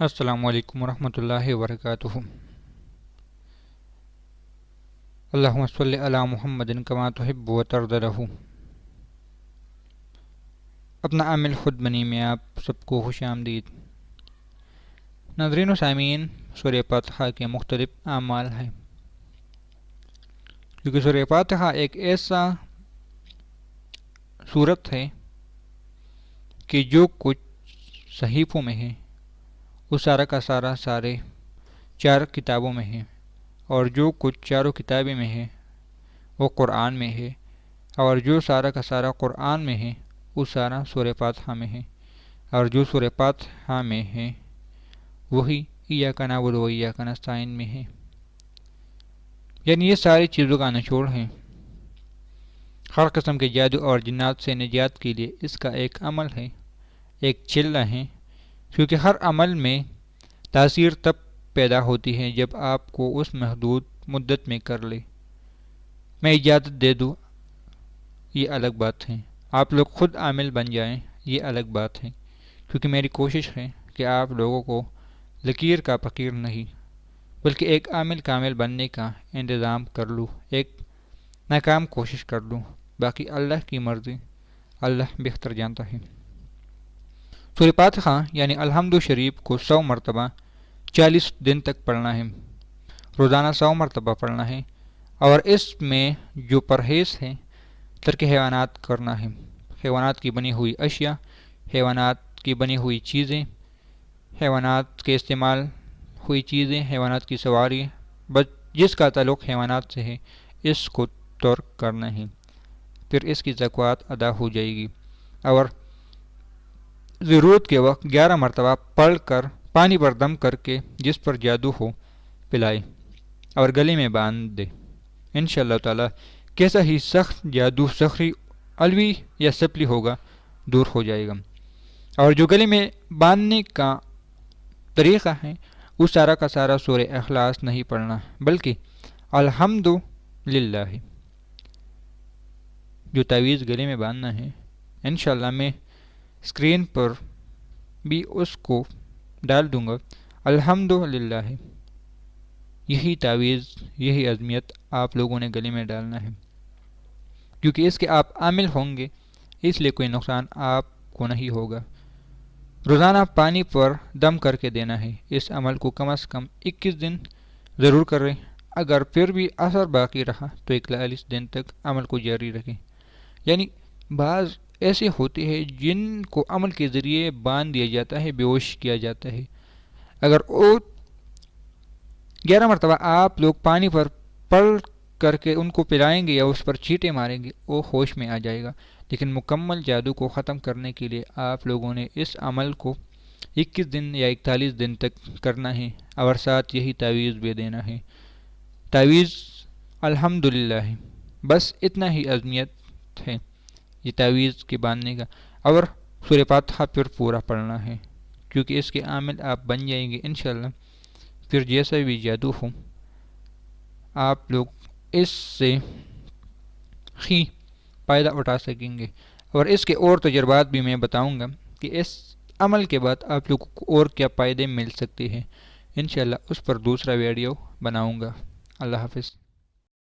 السلام علیکم ورحمۃ اللہ وبرکاتہ۔ اللہم صلی علی محمد کما تحب و ترضى۔ اپنا عامل خود بنی میں آپ سب کو خوش آمدید۔ ناظرین و سامعین، سورہ فاتحہ کے مختلف اعمال ہیں، کیونکہ سورہ فاتحہ ایک ایسا سورت ہے کہ جو کچھ صحیفوں میں ہے وہ سارا کا سارا سارے 4 کتابوں میں ہے، اور جو کچھ چاروں کتابیں میں ہے وہ قرآن میں ہے، اور جو سارا کا سارا قرآن میں ہے وہ سارا سورہ فاتحہ میں ہے، اور جو سورہ فاتحہ میں ہے وہی ایاک نعبد و ایاک نستعین میں ہے۔ یعنی یہ ساری چیزوں کا نچوڑ ہے۔ ہر قسم کے جادو اور جنات سے نجات کے لیے اس کا ایک عمل ہے، ایک چلہ ہے، کیونکہ ہر عمل میں تاثیر تب پیدا ہوتی ہے جب آپ کو اس محدود مدت میں کر لے۔ میں اجازت دے دوں یہ الگ بات ہے، آپ لوگ خود عامل بن جائیں یہ الگ بات ہے، کیونکہ میری کوشش ہے کہ آپ لوگوں کو لکیر کا فقیر نہیں بلکہ ایک عامل کامل بننے کا انتظام کر لوں، ایک ناکام کوشش کر لوں۔ باقی اللہ کی مرضی، اللہ بہتر جانتا ہے۔ سورہ فاتحہ یعنی الحمد شریف کو 100 مرتبہ 40 دن تک پڑھنا ہے، روزانہ 100 مرتبہ پڑھنا ہے، اور اس میں جو پرہیز ہے ترک حیوانات کرنا ہے، حیوانات کی بنی ہوئی اشیاء، حیوانات کی بنی ہوئی چیزیں، حیوانات کے استعمال ہوئی چیزیں، حیوانات کی سواری، جس کا تعلق حیوانات سے ہے اس کو ترک کرنا ہے، پھر اس کی زکوٰۃ ادا ہو جائے گی، اور ضرورت کے وقت 11 مرتبہ پڑھ کر پانی پر دم کر کے جس پر جادو ہو پلائے اور گلے میں باندھ دے۔ انشاءاللہ تعالی کیسا ہی سخت جادو، سحری، علوی یا سپلی ہوگا دور ہو جائے گا۔ اور جو گلے میں باندھنے کا طریقہ ہے وہ سارا کا سارا سورہ اخلاص نہیں پڑھنا بلکہ الحمد للہ ہے۔ جو تعویذ گلے میں باندھنا ہے انشاءاللہ میں اسکرین پر بھی اس کو ڈال دوں گا، الحمد للہ ہے۔ یہی تعویذ، یہی عظمیت آپ لوگوں نے گلے میں ڈالنا ہے، کیونکہ اس کے آپ عامل ہوں گے، اس لیے کوئی نقصان آپ کو نہیں ہوگا۔ روزانہ پانی پر دم کر کے دینا ہے۔ اس عمل کو کم از کم 21 دن ضرور کریں، اگر پھر بھی اثر باقی رہا تو 41 دن تک عمل کو جاری رکھیں۔ یعنی بعض ایسے ہوتے ہیں جن کو عمل کے ذریعے باندھ دیا جاتا ہے، بے ہوش کیا جاتا ہے، اگر وہ 11 مرتبہ آپ لوگ پانی پر پڑھ کر کے ان کو پلائیں گے یا اس پر چیٹے ماریں گے وہ ہوش میں آ جائے گا، لیکن مکمل جادو کو ختم کرنے کے لیے آپ لوگوں نے اس عمل کو 21 دن یا 41 دن تک کرنا ہے، اور ساتھ یہی تعویذ بھی دینا ہے۔ تعویذ الحمدللہ ہے، بس اتنا ہی عظمیت ہے یہ تعویذ کے باندھنے کا، اور سورہ فاتحہ پھر پورا پڑھنا ہے، کیونکہ اس کے عامل آپ بن جائیں گے انشاءاللہ۔ پھر جیسا بھی جادو ہو آپ لوگ اس سے ہی فائدہ اٹھا سکیں گے، اور اس کے اور تجربات بھی میں بتاؤں گا کہ اس عمل کے بعد آپ لوگوں کو اور کیا فائدے مل سکتے ہیں، انشاءاللہ اس پر دوسرا ویڈیو بناؤں گا۔ اللہ حافظ۔